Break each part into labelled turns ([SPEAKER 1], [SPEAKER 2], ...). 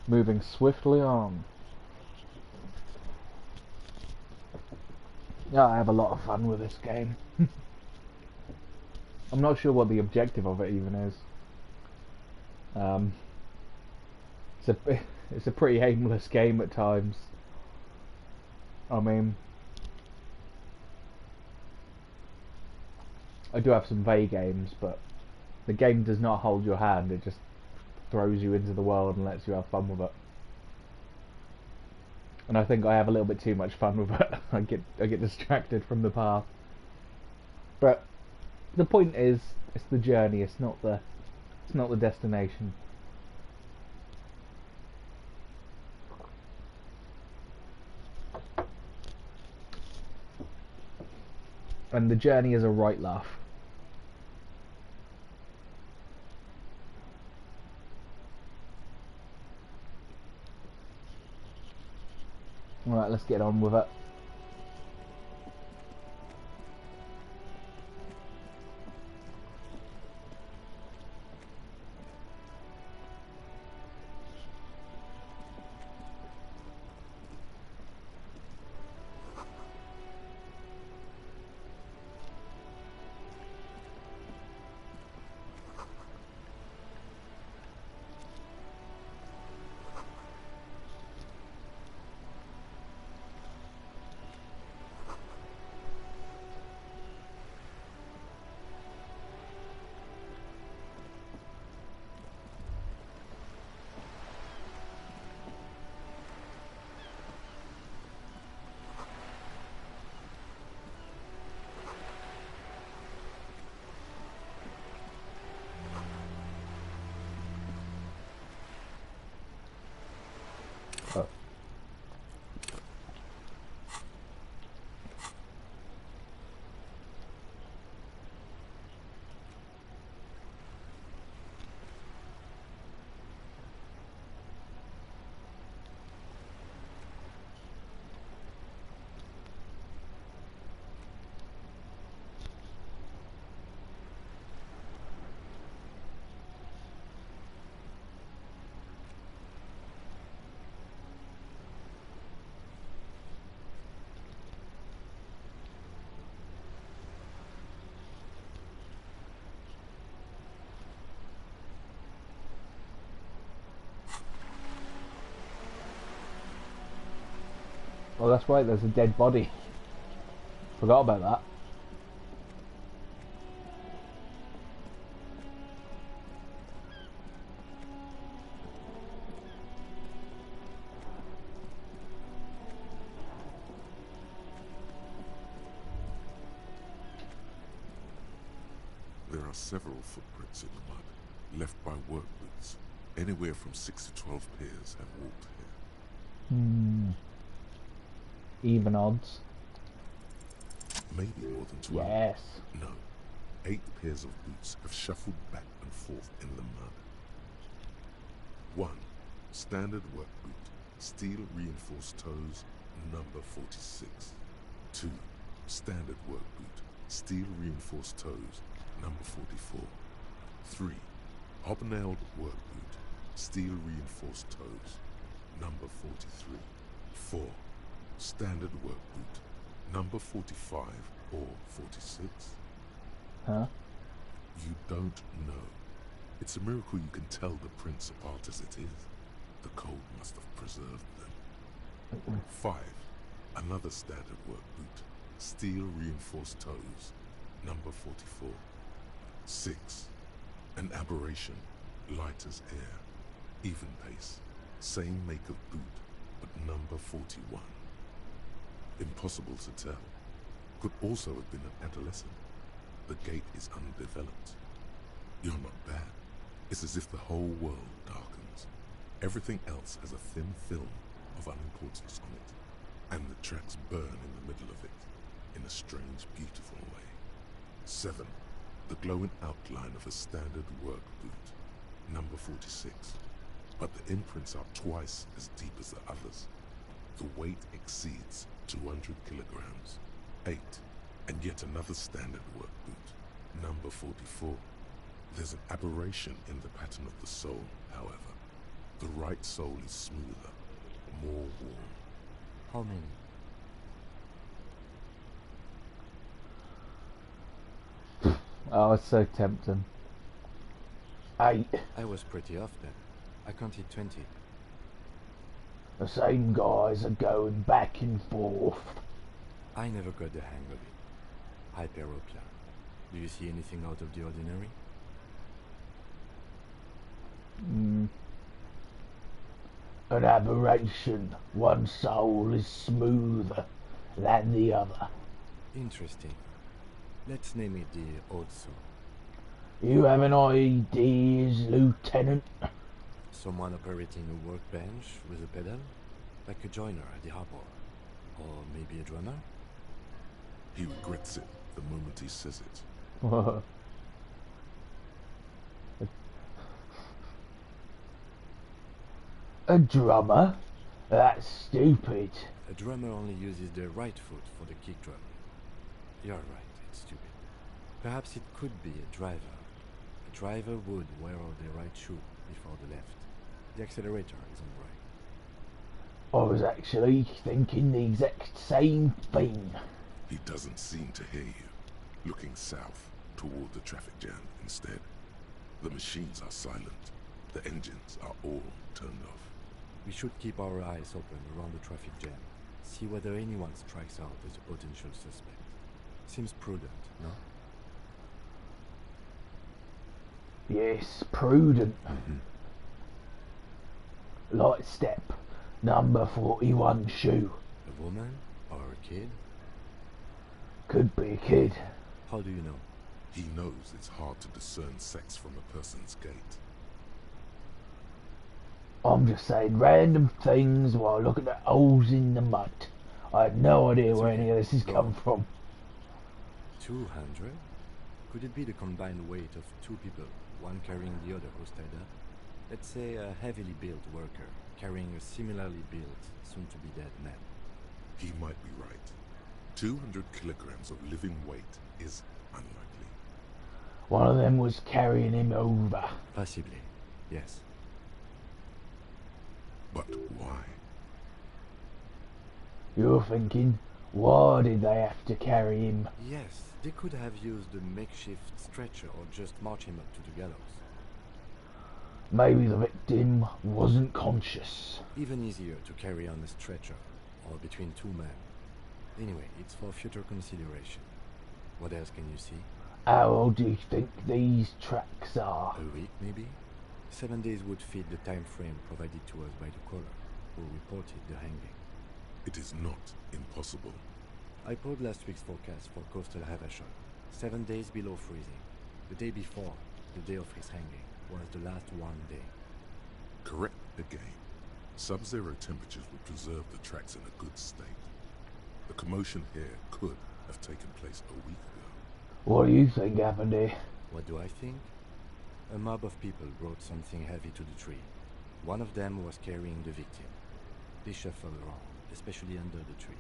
[SPEAKER 1] Moving swiftly on. Yeah, I have a lot of fun with this game. I'm not sure what the objective of it even is. Um, it's a it's a pretty aimless game at times. I mean, I do have some vague aims, but the game does not hold your hand. It just throws you into the world and lets you have fun with it. And I think I have a little bit too much fun with it. I get distracted from the path. But the point is, it's the journey. It's not the destination. And the journey is a right laugh. Alright, let's get on with it. Oh. Oh, that's right, there's a dead body. Forgot about that.
[SPEAKER 2] There are several footprints in the mud, left by work boots. Anywhere from 6 to 12 pairs have walked here.
[SPEAKER 1] Hmm. Even odds.
[SPEAKER 2] Maybe more than 12.
[SPEAKER 1] Yes.
[SPEAKER 2] No. 8 pairs of boots have shuffled back and forth in the mud. 1. Standard work boot, steel reinforced toes, number 46. 2. Standard work boot, steel reinforced toes, number 44. 3. Hobnailed work boot, steel reinforced toes, number 43. 4. Standard work boot, number 45 or 46.
[SPEAKER 1] Huh?
[SPEAKER 2] You don't know. It's a miracle you can tell the prints apart as it is. The cold must have preserved them. 5. Another standard work boot, steel reinforced toes, number 44. 6. An aberration, light as air, even pace, same make of boot, but number 41. Impossible to tell. Could also have been an adolescent. The gate is undeveloped. You're not bad. It's as if the whole world darkens. Everything else has a thin film of unimportance on it, and the tracks burn in the middle of it, in a strange, beautiful way. 7. The glowing outline of a standard work boot, number 46. But the imprints are twice as deep as the others. The weight exceeds 200 kilograms. 8. And yet another standard work boot, number 44. There's an aberration in the pattern of the sole, however. The right sole is smoother, more warm.
[SPEAKER 3] How many?
[SPEAKER 1] Oh, it's so tempting. 8.
[SPEAKER 3] I was pretty off then. I counted 20.
[SPEAKER 1] The same guys are going back and forth.
[SPEAKER 3] I never got the hang of it. Hyperopia. Do you see anything out of the ordinary?
[SPEAKER 1] An aberration. One soul is smoother than the other.
[SPEAKER 3] Interesting. Let's name it the odd soul.
[SPEAKER 1] You have an ideas, Lieutenant?
[SPEAKER 3] Someone operating a workbench with a pedal? Like a joiner at the harbor. Or maybe a drummer?
[SPEAKER 2] He regrets it the moment he says it.
[SPEAKER 1] A drummer? That's stupid.
[SPEAKER 3] A drummer only uses the right foot for the kick drum. You're right, it's stupid. Perhaps it could be a driver. A driver would wear the right shoe before the left. The accelerator is on the right.
[SPEAKER 1] I was actually thinking the exact same thing.
[SPEAKER 2] He doesn't seem to hear you, looking south toward the traffic jam instead. The machines are silent. The engines are all turned off.
[SPEAKER 3] We should keep our eyes open around the traffic jam. See whether anyone strikes out as a potential suspect. Seems prudent, no?
[SPEAKER 1] Yes, prudent. Light step. Number 41 shoe.
[SPEAKER 3] A woman? Or a kid?
[SPEAKER 1] Could be a kid.
[SPEAKER 3] How do you know?
[SPEAKER 2] He knows it's hard to discern sex from a person's gait.
[SPEAKER 1] I'm just saying random things while looking at holes in the mud. I had no idea where any of this has come from.
[SPEAKER 3] 200? Could it be the combined weight of two people, one carrying the other who's tied up? Let's say a heavily built worker carrying a similarly built, soon-to-be-dead man.
[SPEAKER 2] He might be right. 200 kilograms of living weight is unlikely.
[SPEAKER 1] One of them was carrying him over.
[SPEAKER 3] Possibly, yes.
[SPEAKER 2] But why?
[SPEAKER 1] You're thinking, why did they have to carry him?
[SPEAKER 3] Yes, they could have used a makeshift stretcher or just march him up to the gallows.
[SPEAKER 1] Maybe the victim wasn't conscious.
[SPEAKER 3] Even easier to carry on a stretcher, or between two men. Anyway, it's for future consideration. What else can you see?
[SPEAKER 1] How old do you think these tracks are?
[SPEAKER 3] A week, maybe? 7 days would fit the time frame provided to us by the caller, who reported the hanging.
[SPEAKER 2] It is not impossible.
[SPEAKER 3] I pulled last week's forecast for coastal Havashon. 7 days below freezing. The day before, the day of his hanging, was the last one day.
[SPEAKER 2] Correct again. Sub-zero temperatures would preserve the tracks in a good state. The commotion here could have taken place a week ago.
[SPEAKER 1] What do you think happened here?
[SPEAKER 3] What do I think? A mob of people brought something heavy to the tree. One of them was carrying the victim. They shuffled around, especially under the tree.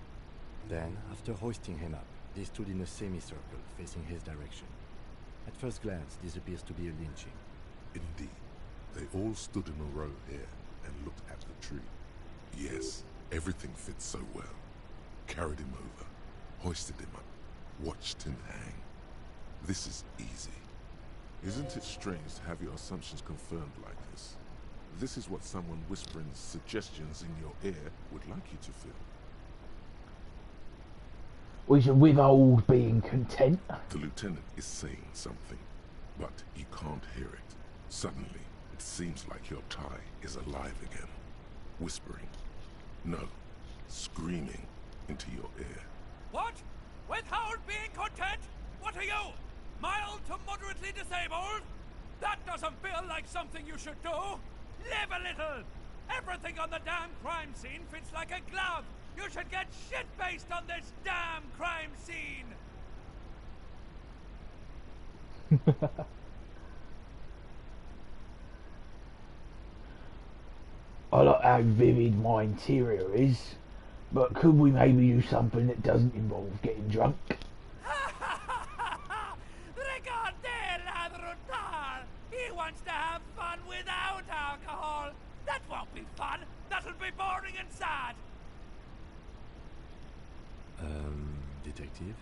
[SPEAKER 3] Then, after hoisting him up, they stood in a semicircle facing his direction. At first glance, this appears to be a lynching.
[SPEAKER 2] Indeed. They all stood in a row here and looked at the tree. Yes, everything fits so well. Carried him over, hoisted him up, watched him hang. This is easy. Isn't it strange to have your assumptions confirmed like this? This is what someone whispering suggestions in your ear would like you to feel.
[SPEAKER 1] We should withhold being content.
[SPEAKER 2] The lieutenant is saying something, but you can't hear it. Suddenly, it seems like your tie is alive again. Whispering. No, screaming into your ear.
[SPEAKER 4] What? Withhold being content? What are you? Mild to moderately disabled? That doesn't feel like something you should do. Live a little. Everything on the damn crime scene fits like a glove. You should get shit-faced on this damn crime scene.
[SPEAKER 1] I like how vivid my interior is, but could we maybe do something that doesn't involve getting drunk?
[SPEAKER 4] Regardez la brutal. He wants to have fun without alcohol. That won't be boring and sad.
[SPEAKER 3] Detective?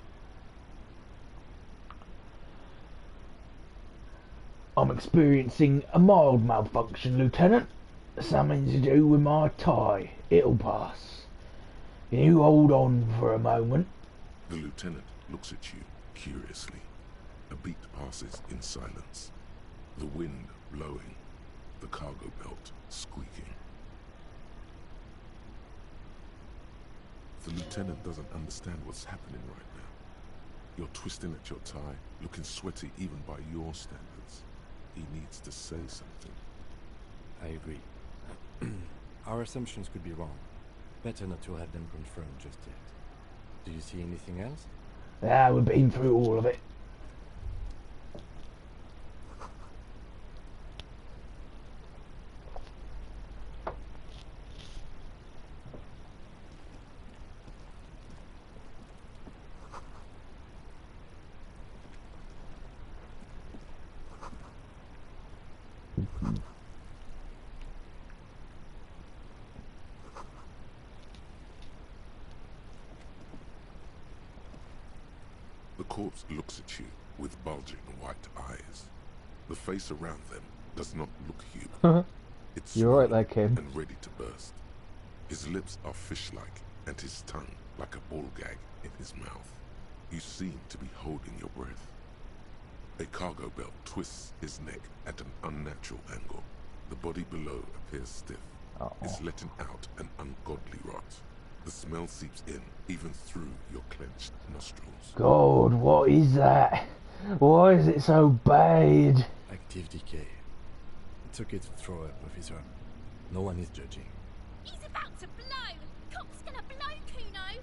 [SPEAKER 1] I'm experiencing a mild malfunction, Lieutenant. Something to do with my tie. It'll pass. Can you hold on for a moment?
[SPEAKER 2] The lieutenant looks at you curiously. A beat passes in silence. The wind blowing, the cargo belt squeaking. The lieutenant doesn't understand what's happening right now. You're twisting at your tie, looking sweaty even by your standards. He needs to say something.
[SPEAKER 3] I agree. Our assumptions could be wrong. Better not to have them confirmed just yet. Do you see anything else?
[SPEAKER 1] Ah, we've been through all of it.
[SPEAKER 2] The corpse looks at you with bulging white eyes. The face around them does not look human. It's
[SPEAKER 1] You're right
[SPEAKER 2] swollen
[SPEAKER 1] there, Kim.
[SPEAKER 2] and ready to burst. His lips are fish-like and his tongue like a ball gag in his mouth. You seem to be holding your breath. A cargo belt twists his neck at an unnatural angle. The body below appears stiff. It's letting out an ungodly rot. The smell seeps in, even through your clenched nostrils.
[SPEAKER 1] God, what is that? Why is it so bad?
[SPEAKER 3] Active decay. It's okay to throw up, officer. No one is judging.
[SPEAKER 5] He's about to blow! Cock's gonna blow, Kuno!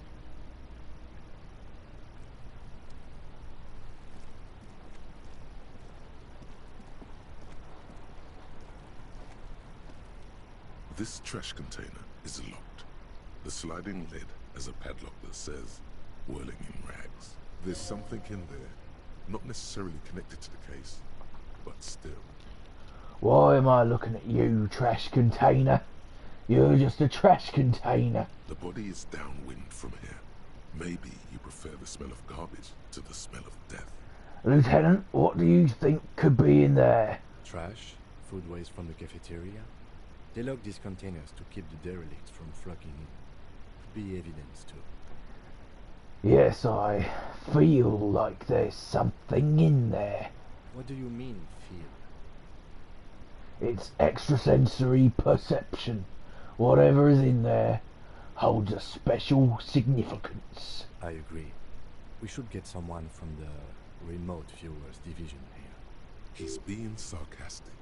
[SPEAKER 2] This trash container is locked. The sliding lid has a padlock that says, whirling in rags. There's something in there, not necessarily connected to the case, but still.
[SPEAKER 1] Why am I looking at you, trash container? You're just a trash container.
[SPEAKER 2] The body is downwind from here. Maybe you prefer the smell of garbage to the smell of death.
[SPEAKER 1] Lieutenant, what do you think could be in there?
[SPEAKER 3] Trash? Food waste from the cafeteria? They lock these containers to keep the derelicts from flocking in. Could be evidence too.
[SPEAKER 1] Yes, I feel like there's something in there.
[SPEAKER 3] What do you mean, feel?
[SPEAKER 1] It's extrasensory perception. Whatever is in there holds a special significance.
[SPEAKER 3] I agree. We should get someone from the remote viewers division here.
[SPEAKER 2] He's being sarcastic.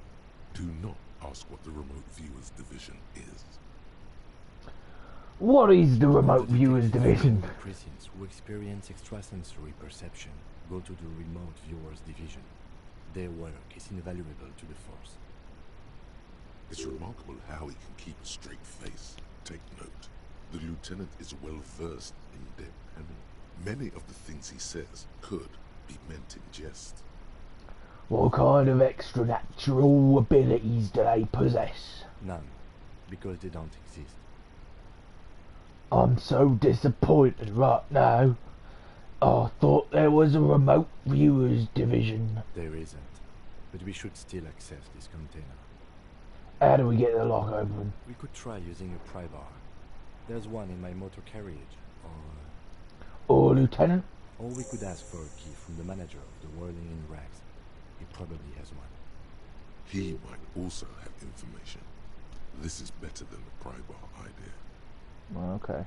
[SPEAKER 2] Do not ask what the remote viewers division is.
[SPEAKER 1] What is the
[SPEAKER 3] All
[SPEAKER 1] remote
[SPEAKER 3] the
[SPEAKER 1] viewers
[SPEAKER 3] detectives
[SPEAKER 1] division?
[SPEAKER 3] from the precincts who experience extrasensory perception go to the remote viewers division. Their work is invaluable to the force.
[SPEAKER 2] It's remarkable how he can keep a straight face. Take note. The lieutenant is well versed in dead panel. Many of the things he says could be meant in jest.
[SPEAKER 1] What kind of extra-natural abilities do they possess?
[SPEAKER 3] None, because they don't exist.
[SPEAKER 1] I'm so disappointed right now. I thought there was a remote viewers division.
[SPEAKER 3] There isn't, but we should still access this container.
[SPEAKER 1] How do we get the lock open?
[SPEAKER 3] We could try using a pry bar. There's one in my motor carriage,
[SPEAKER 1] Or Lieutenant?
[SPEAKER 3] or we could ask for a key from the manager of the Whirling in Rags. He probably has one.
[SPEAKER 2] He might also have information. This is better than the pry bar idea.
[SPEAKER 1] Well, okay.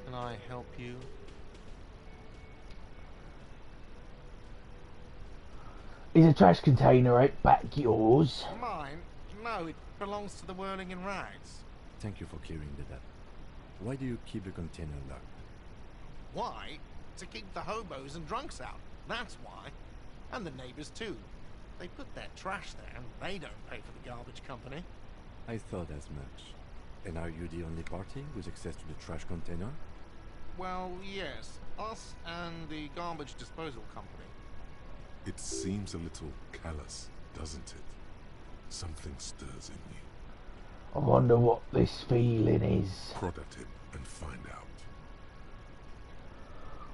[SPEAKER 6] Can I help you?
[SPEAKER 1] Is a trash container right back yours?
[SPEAKER 6] Mine? No, it belongs to the Whirling in Rags.
[SPEAKER 3] Thank you for clearing that up. Why do you keep the container locked?
[SPEAKER 6] Why? To keep the hobos and drunks out. That's why. And the neighbors too. They put their trash there and they don't pay for the garbage company.
[SPEAKER 3] I thought as much. And are you the only party with access to the trash container?
[SPEAKER 6] Well, yes. Us and the garbage disposal company.
[SPEAKER 2] It seems a little callous, doesn't it? Something stirs in you.
[SPEAKER 1] I wonder what this feeling is.
[SPEAKER 2] Prod at it and find out.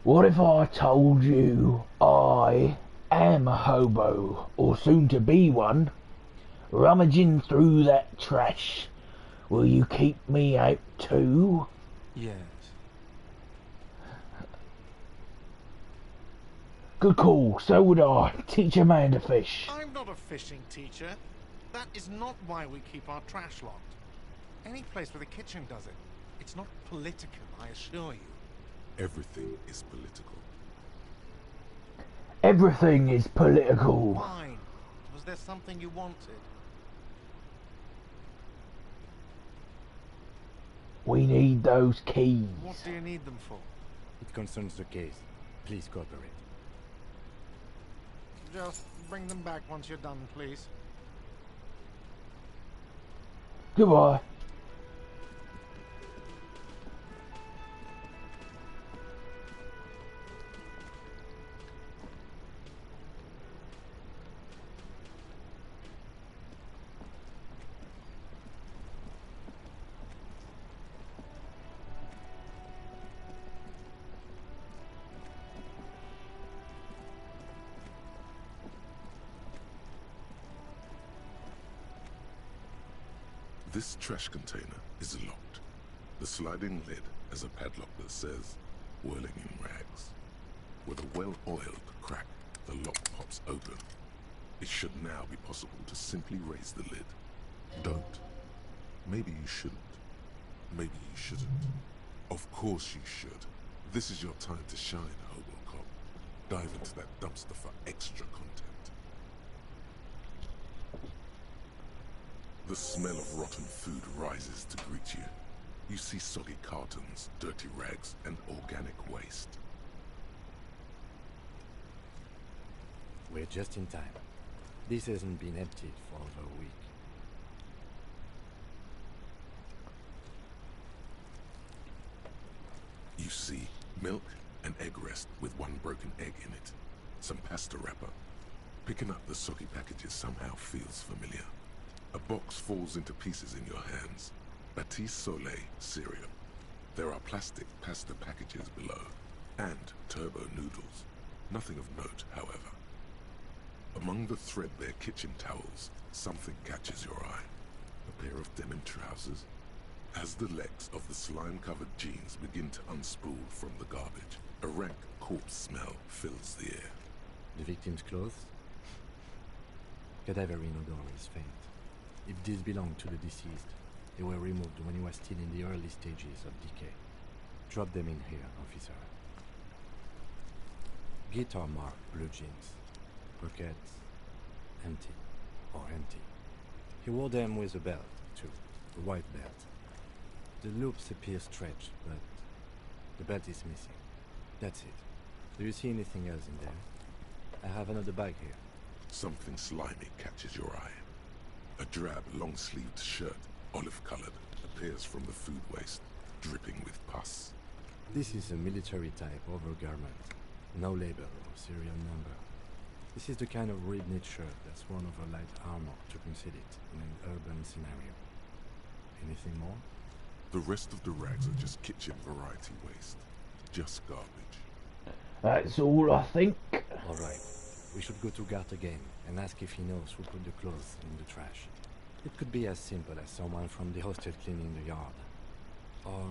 [SPEAKER 1] What if I told you I am a hobo, or soon to be one, rummaging through that trash? Will you keep me out too?
[SPEAKER 3] Yes.
[SPEAKER 1] Good call, so would I. Teach a man to fish.
[SPEAKER 6] I'm not a fishing teacher. That is not why we keep our trash locked. Any place with a kitchen does it. It's not political, I assure you.
[SPEAKER 2] Everything is political.
[SPEAKER 1] Everything is political.
[SPEAKER 6] Fine. Was there something you wanted?
[SPEAKER 1] We need those keys.
[SPEAKER 6] What do you need them for?
[SPEAKER 3] It concerns the case. Please cooperate.
[SPEAKER 6] Just bring them back once you're done, please.
[SPEAKER 1] Goodbye.
[SPEAKER 2] This trash container is locked. The sliding lid has a padlock that says, "Whirling in rags." With a well-oiled crack, the lock pops open. It should now be possible to simply raise the lid. Don't. Maybe you shouldn't. Maybe you shouldn't. Of course you should. This is your time to shine, Hobocop. Dive into that dumpster for extra content. The smell of rotten food rises to greet you. You see soggy cartons, dirty rags, and organic waste.
[SPEAKER 3] We're just in time. This hasn't been emptied for over a week.
[SPEAKER 2] You see milk and egg rest with one broken egg in it. Some pasta wrapper. Picking up the soggy packages somehow feels familiar. A box falls into pieces in your hands. Batiste Soleil cereal. There are plastic pasta packages below. And turbo noodles. Nothing of note, however. Among the threadbare kitchen towels, something catches your eye. A pair of denim trousers. As the legs of the slime-covered jeans begin to unspool from the garbage, a rank corpse smell fills the air.
[SPEAKER 3] The victim's clothes? Cadaverine odor is faint. If these belong to the deceased, they were removed when he was still in the early stages of decay. Drop them in here, officer. Guitar mark blue jeans. Pockets empty or empty. He wore them with a belt, too. A white belt. The loops appear stretched, but the belt is missing. That's it. Do you see anything else in there? I have another bag here.
[SPEAKER 2] Something slimy catches your eye. A drab, long-sleeved shirt, olive-colored, appears from the food waste, dripping with pus.
[SPEAKER 3] This is a military-type overgarment. No label or serial number. This is the kind of red-knit shirt that's worn over light armor to conceal it in an urban scenario. Anything more?
[SPEAKER 2] The rest of the rags are just kitchen variety waste. Just garbage.
[SPEAKER 1] That's all I think.
[SPEAKER 3] All right. We should go to Gart again and ask if he knows who put the clothes in the trash. It could be as simple as someone from the hostel cleaning the yard. Or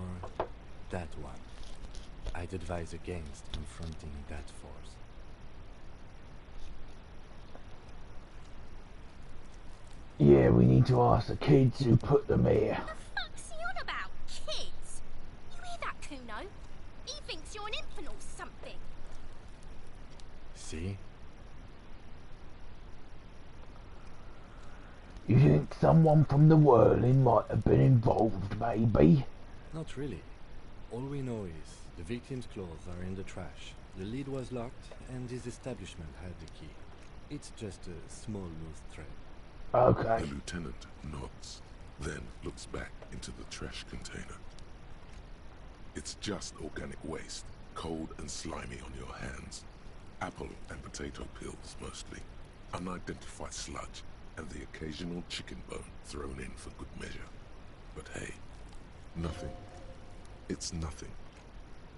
[SPEAKER 3] that one. I'd advise against confronting that force.
[SPEAKER 1] Yeah, we need to ask the kids who put them here.
[SPEAKER 5] The fuck's he on about? Kids? You hear that, Kuno? He thinks you're an infant or something.
[SPEAKER 3] See?
[SPEAKER 1] You think someone from the whirling might have been involved, maybe?
[SPEAKER 3] Not really. All we know is the victim's clothes are in the trash. The lid was locked, and his establishment had the key. It's just a small loose thread.
[SPEAKER 1] Okay.
[SPEAKER 2] The lieutenant nods, then looks back into the trash container. It's just organic waste, cold and slimy on your hands. Apple and potato peels, mostly. Unidentified sludge, and the occasional chicken bone thrown in for good measure. But hey, nothing. It's nothing.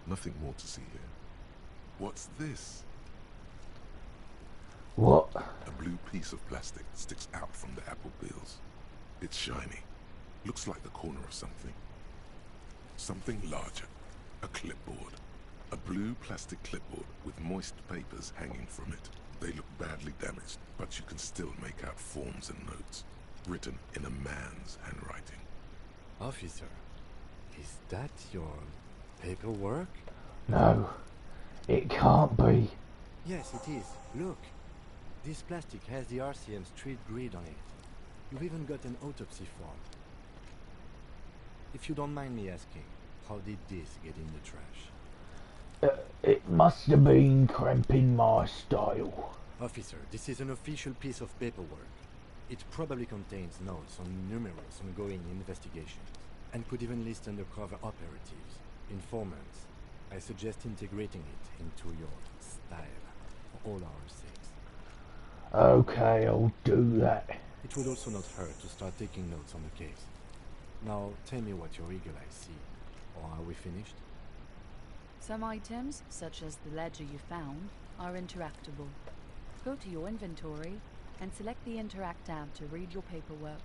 [SPEAKER 2] Nothing more to see here. What's this?
[SPEAKER 1] What?
[SPEAKER 2] A blue piece of plastic sticks out from the apple peels. It's shiny. Looks like the corner of something. Something larger. A clipboard. A blue plastic clipboard with moist papers hanging from it. They look badly damaged, but you can still make out forms and notes, written in a man's handwriting.
[SPEAKER 3] Officer, is that your paperwork?
[SPEAKER 1] No, it can't be.
[SPEAKER 3] Yes, it is. Look. This plastic has the RCM street grid on it. You've even got an autopsy form. If you don't mind me asking, how did this get in the trash?
[SPEAKER 1] It must have been cramping my style.
[SPEAKER 3] Officer, this is an official piece of paperwork. It probably contains notes on numerous ongoing investigations, and could even list undercover operatives, informants. I suggest integrating it into your style, for all our sakes.
[SPEAKER 1] Okay, I'll do that.
[SPEAKER 3] It would also not hurt to start taking notes on the case. Now, tell me what your eagle eyes see. Or are we finished?
[SPEAKER 7] Some items, such as the ledger you found, are interactable. Go to your inventory and select the Interact tab to read your paperwork.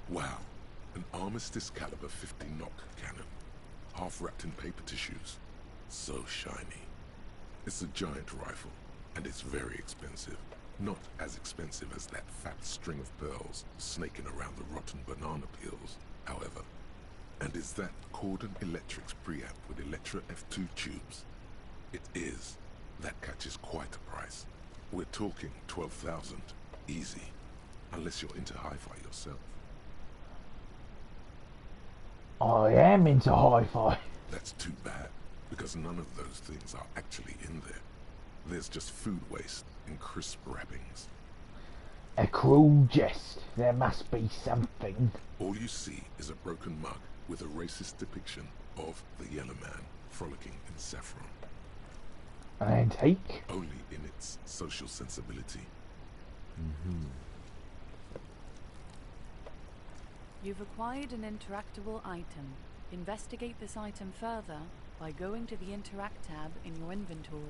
[SPEAKER 2] Wow, an Armistice caliber 50 knock cannon, half wrapped in paper tissues. So shiny. It's a giant rifle, and it's very expensive. Not as expensive as that fat string of pearls snaking around the rotten banana peels, however. And is that Cordon Electric's preamp with Electra F2 tubes? It is. That catches quite a price. We're talking 12,000, easy. Unless you're into hi-fi yourself.
[SPEAKER 1] I am into hi-fi.
[SPEAKER 2] That's too bad, because none of those things are actually in there. There's just food waste and crisp wrappings.
[SPEAKER 1] A cruel jest. There must be something.
[SPEAKER 2] All you see is a broken mug with a racist depiction of the Yellow Man frolicking in saffron.
[SPEAKER 1] An antique?
[SPEAKER 2] Only in its social sensibility.
[SPEAKER 7] You've acquired an interactable item. Investigate this item further by going to the Interact tab in your inventory.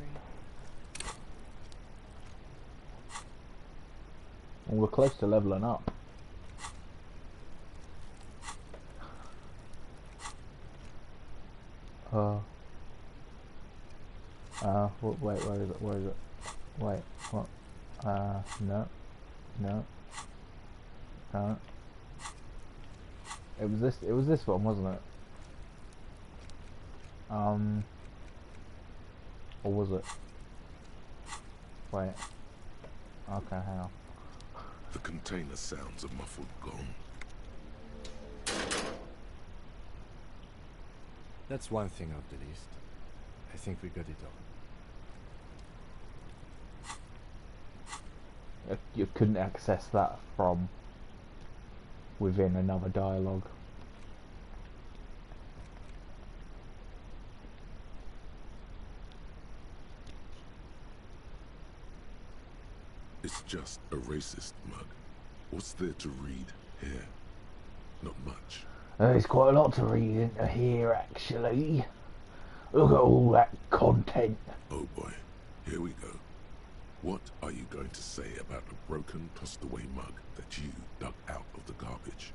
[SPEAKER 1] Well, we're close to leveling up. Wait, where is it? Where is it? Wait, what? No. It was this one, wasn't it? Or was it? Wait. Okay, hang on.
[SPEAKER 2] The container sounds a muffled gong.
[SPEAKER 3] That's one thing off the list. I think we got it all.
[SPEAKER 1] You couldn't access that from within another dialogue.
[SPEAKER 2] It's just a racist mug. What's there to read here? Not much.
[SPEAKER 1] There's quite a lot to read into here, actually. Look at all that content.
[SPEAKER 2] Oh boy, here we go. What are you going to say about a broken, tossed-away mug that you dug out of the garbage?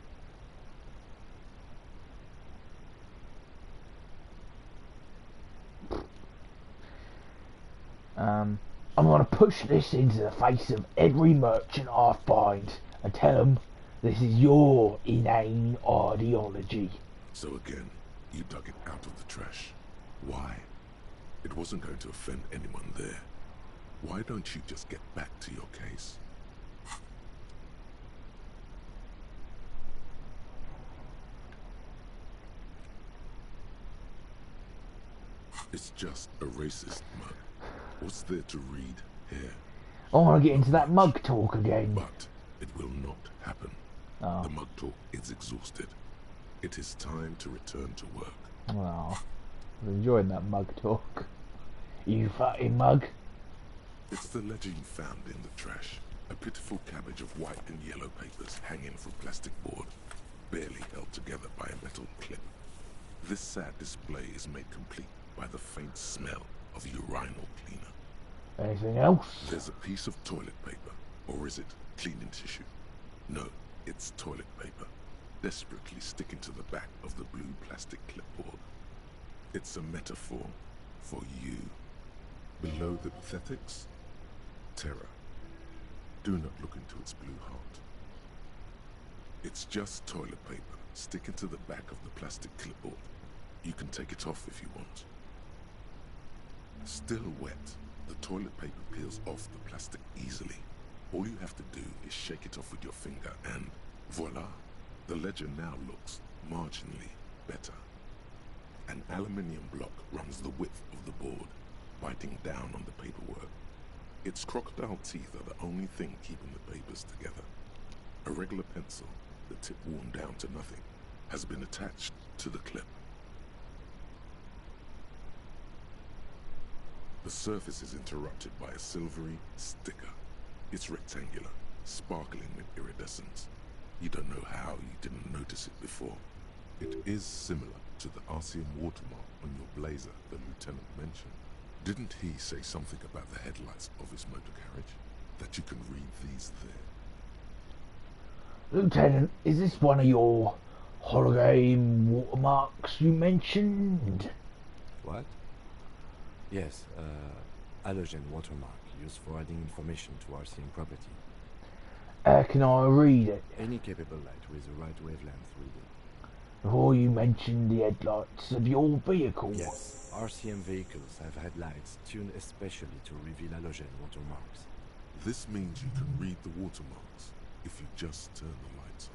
[SPEAKER 1] I'm gonna push this into the face of every merchant I find and tell them this is your inane ideology.
[SPEAKER 2] So again, you dug it out of the trash. Why? It wasn't going to offend anyone there. Why don't you just get back to your case? It's just a racist mug. What's there to read here?
[SPEAKER 1] I want to get into
[SPEAKER 2] Not
[SPEAKER 1] that
[SPEAKER 2] much.
[SPEAKER 1] mug talk again.
[SPEAKER 2] But it will not happen.
[SPEAKER 1] Oh.
[SPEAKER 2] The mug talk is exhausted. It is time to return to work.
[SPEAKER 1] Well, I'm enjoying that mug talk. You fucking mug.
[SPEAKER 2] It's the ledger you found in the trash. A pitiful cabbage of white and yellow papers hanging from plastic board, barely held together by a metal clip. This sad display is made complete by the faint smell of urinal cleaner.
[SPEAKER 1] Anything else?
[SPEAKER 2] There's a piece of toilet paper, or is it cleaning tissue? No, it's toilet paper, desperately sticking to the back of the blue plastic clipboard. It's a metaphor for you. Below the pathetics, terror. Do not look into its blue heart. It's just toilet paper sticking to the back of the plastic clipboard. You can take it off if you want. Still wet, the toilet paper peels off the plastic easily. All you have to do is shake it off with your finger and voila, the ledger now looks marginally better. An aluminium block runs the width of the board, biting down on the paperwork. Its crocodile teeth are the only thing keeping the papers together. A regular pencil, the tip worn down to nothing, has been attached to the clip. The surface is interrupted by a silvery sticker. It's rectangular, sparkling with iridescence. You don't know how you didn't notice it before. It is similar to the Elysium watermark on your blazer the lieutenant mentioned. Didn't he say something about the headlights of his motor carriage? That you can read these there?
[SPEAKER 1] Lieutenant, is this one of your hologram watermarks you mentioned?
[SPEAKER 3] What? Yes, halogen watermark used for adding information to RCM property.
[SPEAKER 1] Can I read it?
[SPEAKER 3] Any capable light with the right wavelength reading.
[SPEAKER 1] Before you mentioned the headlights of your vehicle.
[SPEAKER 3] Yes, RCM vehicles have headlights tuned especially to reveal halogen watermarks.
[SPEAKER 2] This means you can read the watermarks if you just turn the lights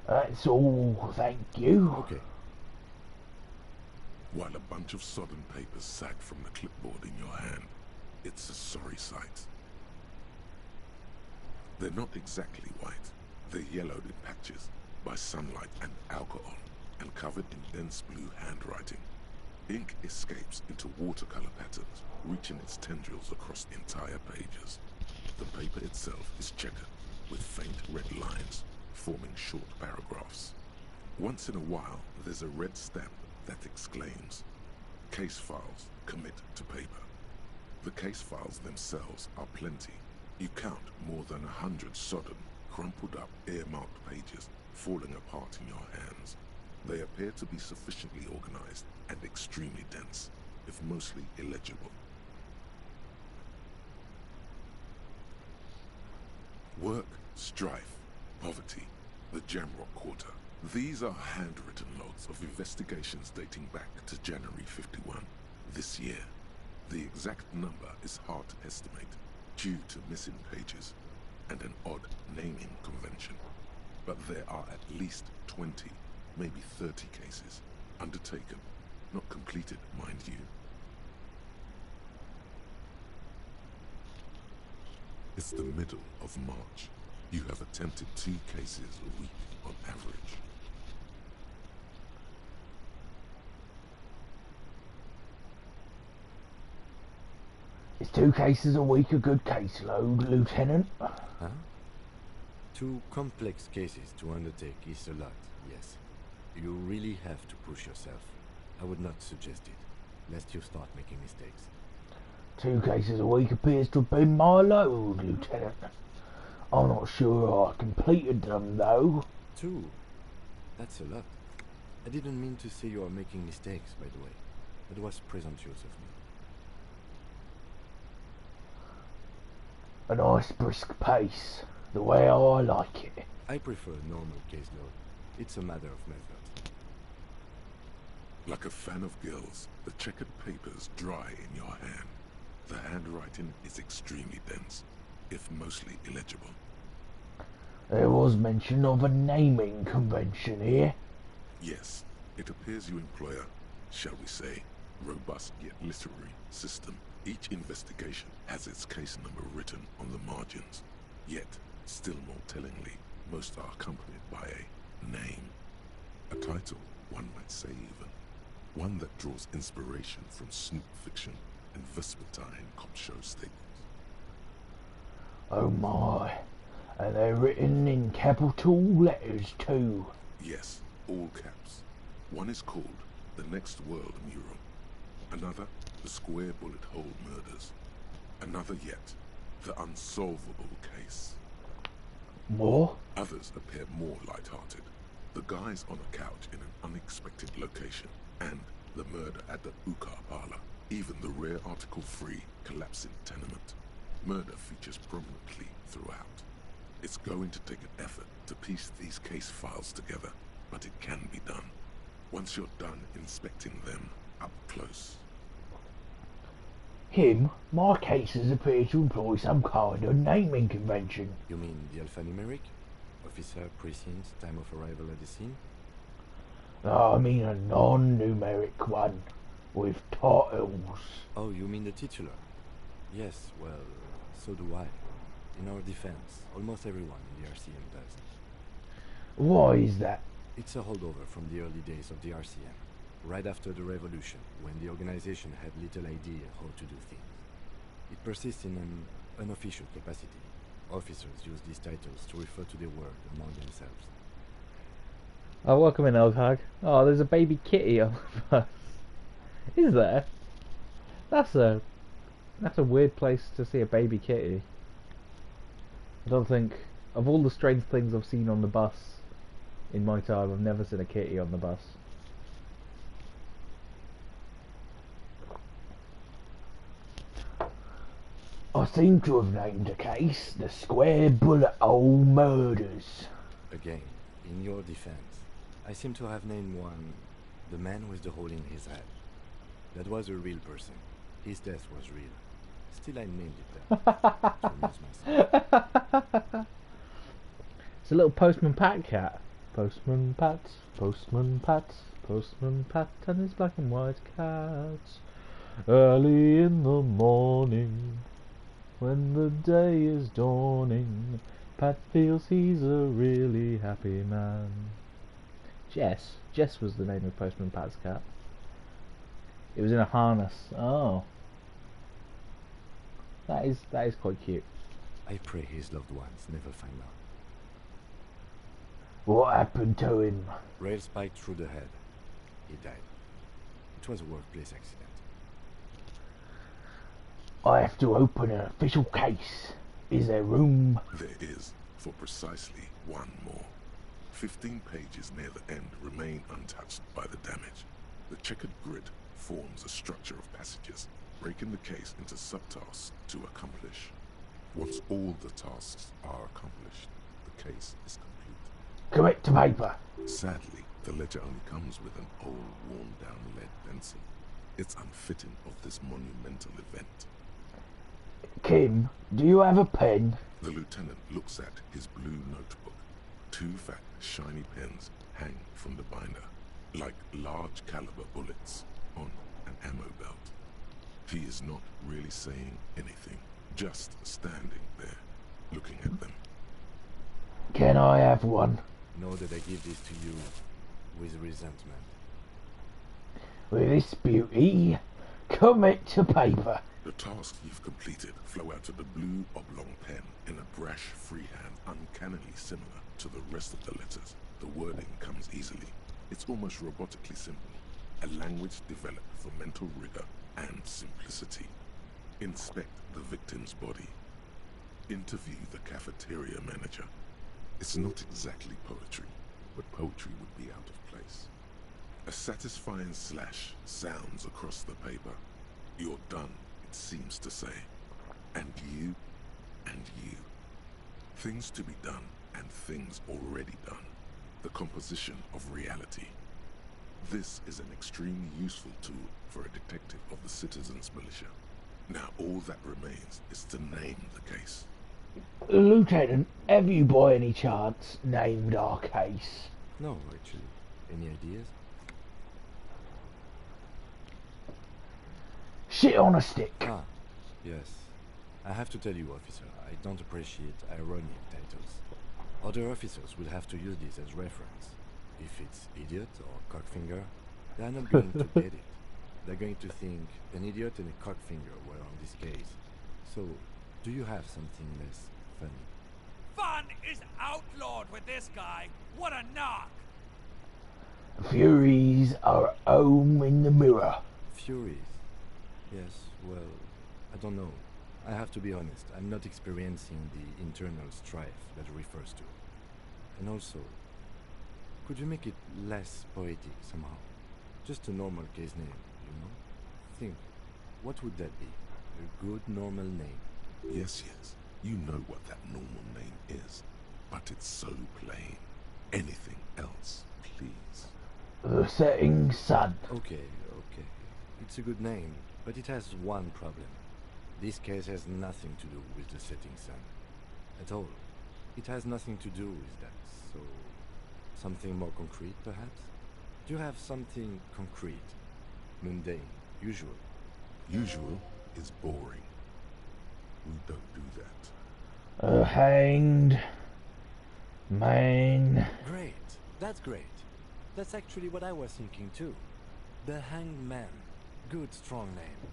[SPEAKER 2] on.
[SPEAKER 1] That's all, thank you.
[SPEAKER 3] Okay.
[SPEAKER 2] While a bunch of sodden papers sag from the clipboard in your hand, it's a sorry sight. They're not exactly white. They're yellowed in patches by sunlight and alcohol, and covered in dense blue handwriting. Ink escapes into watercolor patterns, reaching its tendrils across entire pages. The paper itself is checkered, with faint red lines, forming short paragraphs. Once in a while, there's a red stamp that exclaims, "Case files, commit to paper." The case files themselves are plenty. You count more than 100 sodden, crumpled up, earmarked pages falling apart in your hands. They appear to be sufficiently organized and extremely dense, if mostly illegible. Work, strife, poverty, the Jamrock Quarter. These are handwritten logs of investigations dating back to January 51, this year. The exact number is hard to estimate, due to missing pages and an odd naming convention. But there are at least 20, maybe 30 cases, undertaken, not completed, mind you. It's the middle of March. You have attempted 2 cases a week on average.
[SPEAKER 1] Is 2 cases a week a good caseload, Lieutenant?
[SPEAKER 3] Huh? 2 complex cases to undertake is a lot, yes. You really have to push yourself. I would not suggest it, lest you start making mistakes.
[SPEAKER 1] 2 cases a week appears to have been my load, Lieutenant. I'm not sure I completed them, though.
[SPEAKER 3] 2? That's a lot. I didn't mean to say you are making mistakes, by the way. It was presumptuous of me.
[SPEAKER 1] A nice brisk pace, the way I like it.
[SPEAKER 3] I prefer normal caseload. It's a matter of method.
[SPEAKER 2] Like a fan of gills, the checkered papers dry in your hand. The handwriting is extremely dense, if mostly illegible.
[SPEAKER 1] There was mention of a naming convention here.
[SPEAKER 2] Yes, it appears you employ a shall we say, robust yet literary system. Each investigation has its case number written on the margins. Yet, still more tellingly, most are accompanied by a name. A title, one might say even. One that draws inspiration from snoop fiction and vespertine cop show staples.
[SPEAKER 1] Oh my, and they're written in capital letters too.
[SPEAKER 2] Yes, all caps. One is called The Next World Mural. Another, The Square Bullet Hole Murders. Another yet, The Unsolvable Case.
[SPEAKER 1] More?
[SPEAKER 2] Others appear more light-hearted. The guys on a couch in an unexpected location, and the murder at the Ukar parlor. Even the rare article-free collapsing tenement. Murder features prominently throughout. It's going to take an effort to piece these case files together, but it can be done. Once you're done inspecting them up close.
[SPEAKER 1] My cases appear to employ some kind of naming convention.
[SPEAKER 3] You mean the alphanumeric? Officer, precinct, time of arrival at the scene?
[SPEAKER 1] No, I mean a non-numeric one, with titles.
[SPEAKER 3] Oh, you mean the titular? Yes, well, so do I. In our defense, almost everyone in the RCM does.
[SPEAKER 1] Why is that?
[SPEAKER 3] It's a holdover from the early days of the RCM, right after the revolution, when the organization had little idea how to do things. It persists in an unofficial capacity. Officers use these titles to refer to their work among themselves.
[SPEAKER 8] Oh, welcome in, Elghag. Oh, there's a baby kitty on the bus. Is there? That's a weird place to see a baby kitty. I don't think, of all the strange things I've seen on the bus in my time, I've never seen a kitty on the bus.
[SPEAKER 1] I seem to have named a case the Square Bullet Hole Murders.
[SPEAKER 3] Again, in your defense, I seem to have named one the man with the hole in his head. That was a real person. His death was real. Still, I named it that to amuse myself.
[SPEAKER 8] It's a little Postman Pat cat. Postman Pat, Postman Pat, Postman Pat and his black and white cat. Early in the morning, when the day is dawning, Pat feels he's a really happy man. Jess. Jess was the name of Postman Pat's cat. It was in a harness. Oh. That is quite cute.
[SPEAKER 3] I pray his loved ones never find out.
[SPEAKER 1] What happened to him?
[SPEAKER 3] Rail spiked through the head. He died. It was a workplace accident.
[SPEAKER 1] I have to open an official case. Is there room?
[SPEAKER 2] There is, for precisely one more. 15 pages near the end remain untouched by the damage. The checkered grid forms a structure of passages, breaking the case into subtasks to accomplish. Once all the tasks are accomplished, the case is complete.
[SPEAKER 1] Commit to paper.
[SPEAKER 2] Sadly, the ledger only comes with an old, worn-down lead pencil. It's unfitting of this monumental event.
[SPEAKER 1] Kim, do you have a pen?
[SPEAKER 2] The lieutenant looks at his blue notebook. 2 fat, shiny pens hang from the binder, like large caliber bullets on an ammo belt. He is not really saying anything, just standing there, looking at them.
[SPEAKER 1] Can I have one?
[SPEAKER 3] Know that I give this to you with resentment.
[SPEAKER 1] With this beauty, commit to paper.
[SPEAKER 2] The tasks you've completed flow out of the blue oblong pen in a brash freehand uncannily similar to the rest of the letters. The wording comes easily. It's almost robotically simple, a language developed for mental rigor and simplicity. Inspect the victim's body. Interview the cafeteria manager. It's not exactly poetry, but poetry would be out of place. A satisfying slash sounds across the paper. You're done, it seems to say. And you, and you. Things to be done, and things already done. The composition of reality. This is an extremely useful tool for a detective of the citizens' militia. Now all that remains is to name the case.
[SPEAKER 1] Lieutenant, have you by any chance named our case?
[SPEAKER 3] No, actually. Any ideas?
[SPEAKER 1] Shit on a stick.
[SPEAKER 3] Ah, yes. I have to tell you, officer, I don't appreciate ironic titles. Other officers will have to use this as reference. If it's idiot or cockfinger, they're not going to get it. They're going to think an idiot and a cockfinger were on this case. So, do you have something less funny?
[SPEAKER 4] Fun is outlawed with this guy. What a knock!
[SPEAKER 1] Furies are home in the mirror.
[SPEAKER 3] Furies? Yes, well, I don't know. I have to be honest, I'm not experiencing the internal strife that it refers to. And also, could you make it less poetic somehow? Just a normal case name, you know? Think, what would that be? A good normal name?
[SPEAKER 2] Yes, yes. You know what that normal name is. But it's so plain. Anything else, please?
[SPEAKER 1] The setting sun.
[SPEAKER 3] Okay. It's a good name, but it has one problem. This case has nothing to do with the setting sun. At all. It has nothing to do with that, so... something more concrete, perhaps? Do you have something concrete? Mundane? Usual?
[SPEAKER 2] Usual is boring. We don't do that.
[SPEAKER 1] Hanged man.
[SPEAKER 3] Great. That's great. That's actually what I was thinking too. The Hanged Man. Good, strong name.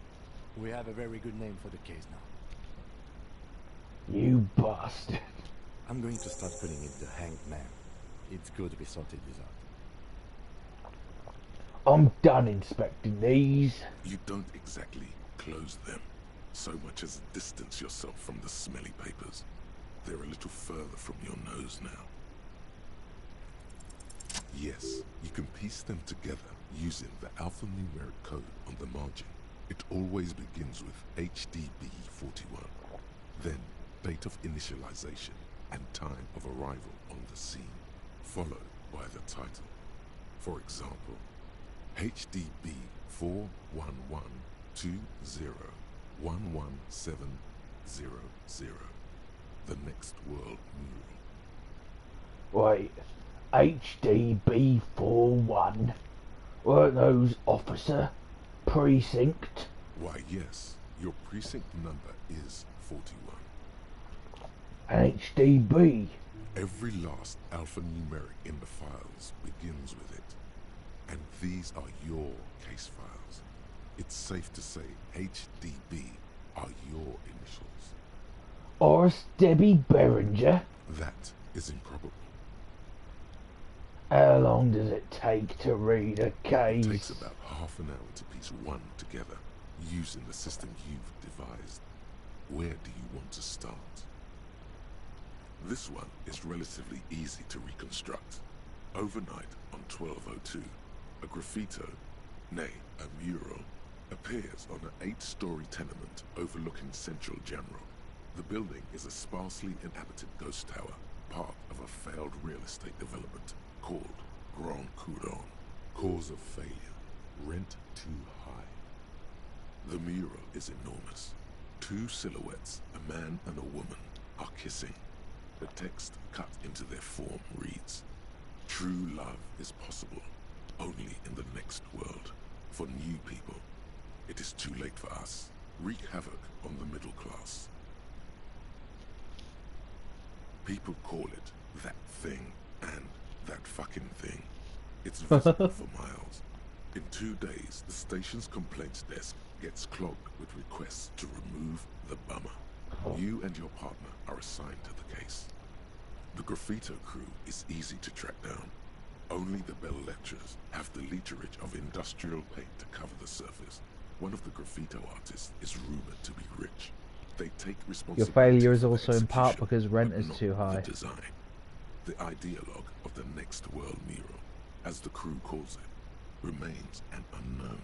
[SPEAKER 3] We have a very good name for the case now.
[SPEAKER 1] You bastard.
[SPEAKER 3] I'm going to start calling it the Hanged Man. It's good we sorted this out.
[SPEAKER 1] I'm done inspecting these.
[SPEAKER 2] You don't exactly close them, so much as distance yourself from the smelly papers. They're a little further from your nose now. Yes, you can piece them together using the alphanumeric code on the margin. It always begins with HDB41, then date of initialization and time of arrival on the scene, followed by the title. For example, HDB 41120111700, the next world mural.
[SPEAKER 1] Wait, HDB41. Weren't those officer? Precinct?
[SPEAKER 2] Why yes, your precinct number is 41.
[SPEAKER 1] HDB.
[SPEAKER 2] Every last alphanumeric in the files begins with it. And these are your case files. It's safe to say HDB are your initials.
[SPEAKER 1] Horace Debbie Beringer.
[SPEAKER 2] That is improbable.
[SPEAKER 1] How long does it take to read a case?
[SPEAKER 2] It takes about half an hour to piece one together, using the system you've devised. Where do you want to start? This one is relatively easy to reconstruct. Overnight on 1202, a graffito, nay, a mural, appears on an 8-story tenement overlooking Central General. The building is a sparsely inhabited ghost tower, part of a failed real estate development called Grand Coudon. Cause of failure, rent too high. The mural is enormous. 2 silhouettes, a man and a woman, are kissing. The text cut into their form reads, "True love is possible only in the next world. For new people, it is too late for us. Wreak havoc on the middle class." People call it that thing and that fucking thing. It's visible for miles. In 2 days, the station's complaints desk gets clogged with requests to remove the bummer. You and your partner are assigned to the case. The graffito crew is easy to track down. Only the Bell lecturers have the literage of industrial paint to cover the surface. One of the graffito artists is rumored to be rich. They take responsibility.
[SPEAKER 8] Your failure is
[SPEAKER 2] for the
[SPEAKER 8] also in part
[SPEAKER 2] execution,
[SPEAKER 8] because rent
[SPEAKER 2] but
[SPEAKER 8] is
[SPEAKER 2] not
[SPEAKER 8] too high.
[SPEAKER 2] The design. The ideologue of the next world mural, as the crew calls it, remains an unknown.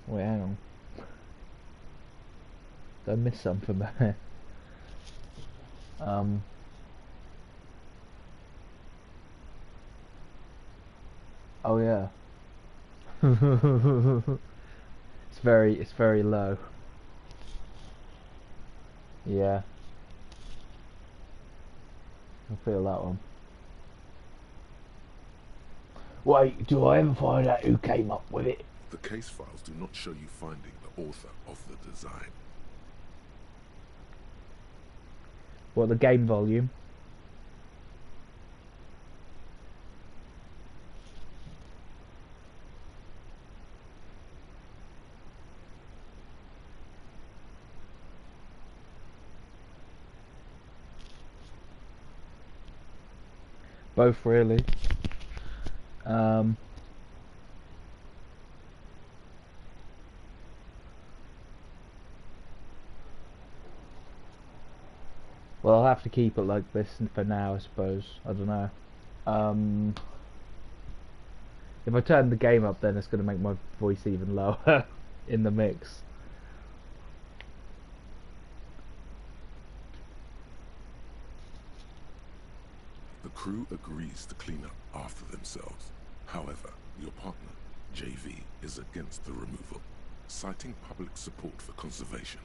[SPEAKER 8] Wait, hang on. Did I miss something there? Oh yeah. It's very low. Yeah. I feel that one.
[SPEAKER 1] Wait, do I ever find out who came up with it?
[SPEAKER 2] The case files do not show you finding the author of the design.
[SPEAKER 8] What, the game volume? Both really. Well, I'll have to keep it like this for now, I suppose. I don't know. If I turn the game up, then it's going to make my voice even lower in the mix.
[SPEAKER 2] The crew agrees to clean up after themselves. However, your partner, JV, is against the removal, citing public support for conservation.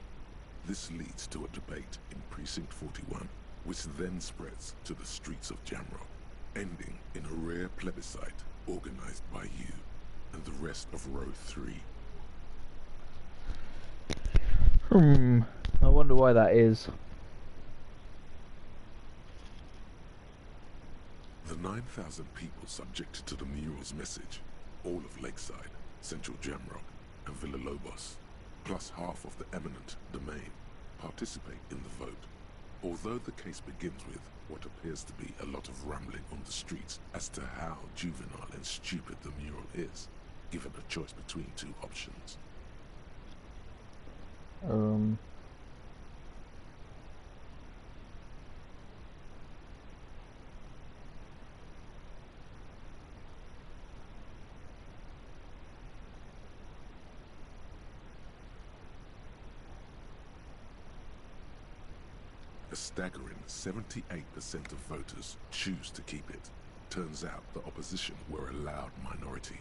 [SPEAKER 2] This leads to a debate in Precinct 41, which then spreads to the streets of Jamrock, ending in a rare plebiscite organized by you and the rest of Row 3.
[SPEAKER 8] I wonder why that is.
[SPEAKER 2] The 9,000 people subjected to the mural's message, all of Lakeside, Central Jamrock, and Villa Lobos, plus half of the eminent domain, participate in the vote. Although the case begins with what appears to be a lot of rambling on the streets as to how juvenile and stupid the mural is, given a choice between two options. A staggering 78% of voters choose to keep it. Turns out the opposition were a loud minority,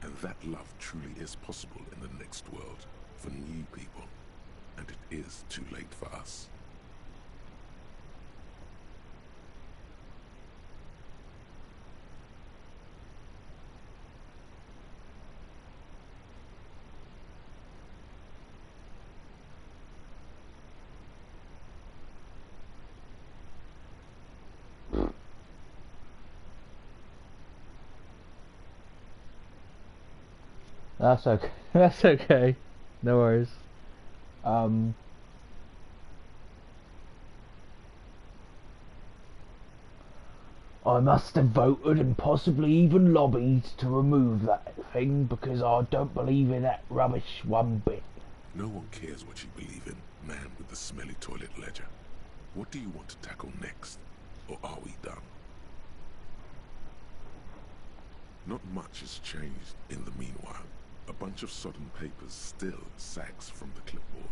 [SPEAKER 2] and that love truly is possible in the next world for new people, and it is too late for us.
[SPEAKER 8] That's okay. That's okay. No worries.
[SPEAKER 1] I must have voted and possibly even lobbied to remove that thing because I don't believe in that rubbish one bit.
[SPEAKER 2] No one cares what you believe in, man with the smelly toilet ledger. What do you want to tackle next? Or are we done? Not much has changed in the meanwhile. A bunch of sodden papers still sags from the clipboard.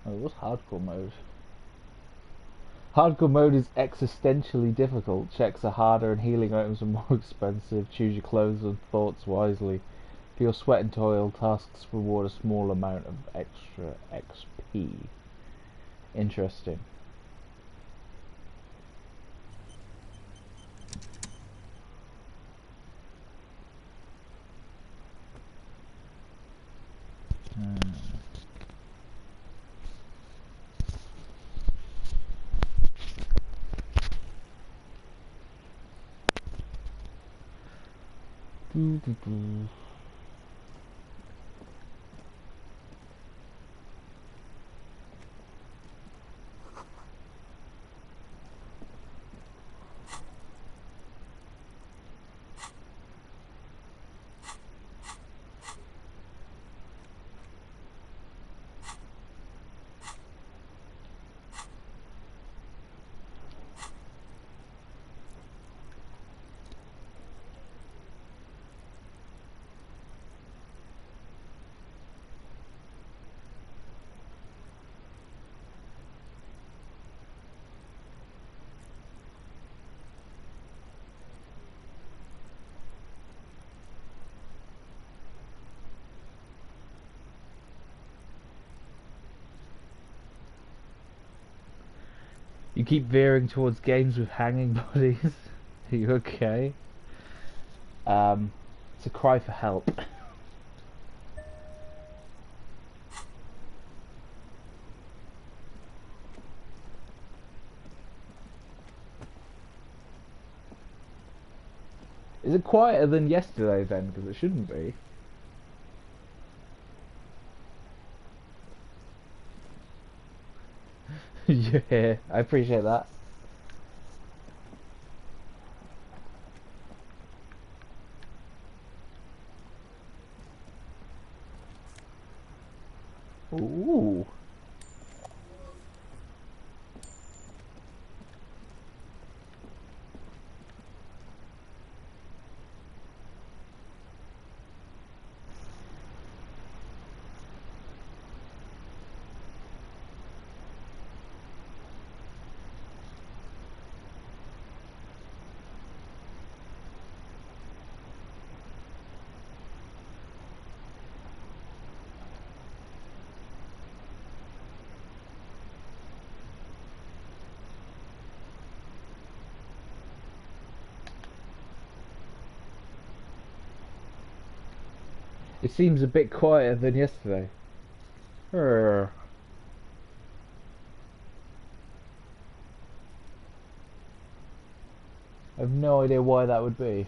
[SPEAKER 8] Oh, what's hardcore mode? Hardcore mode is existentially difficult. Checks are harder and healing items are more expensive. Choose your clothes and thoughts wisely. For your sweat and toil, tasks reward a small amount of extra XP. Interesting. You keep veering towards games with hanging bodies. Are you okay? It's a cry for help. Is it quieter than yesterday then? Because it shouldn't be. Yeah, I appreciate that. Ooh. It seems a bit quieter than yesterday. Urgh. I have no idea why that would be.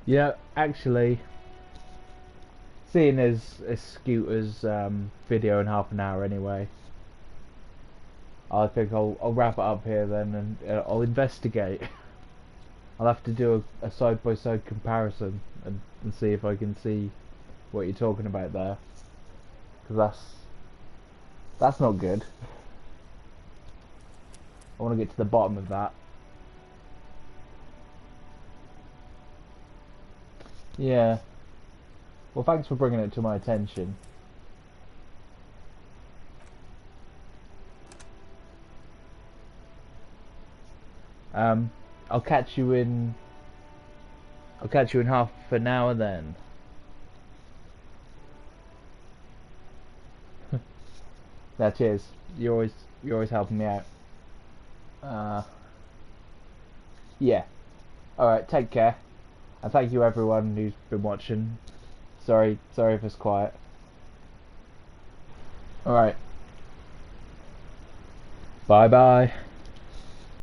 [SPEAKER 8] Yeah, actually, seeing as Scooter's video in half an hour anyway, I think I'll wrap it up here then, and I'll investigate. I'll have to do a side-by-side comparison and see if I can see what you're talking about there, because that's not good. I want to get to the bottom of that. Yeah. Well, thanks for bringing it to my attention. I'll catch you in half an hour then. Yeah, cheers. You're always helping me out. Yeah. Alright, take care. And thank you everyone who's been watching. Sorry if it's quiet. Alright. Bye bye.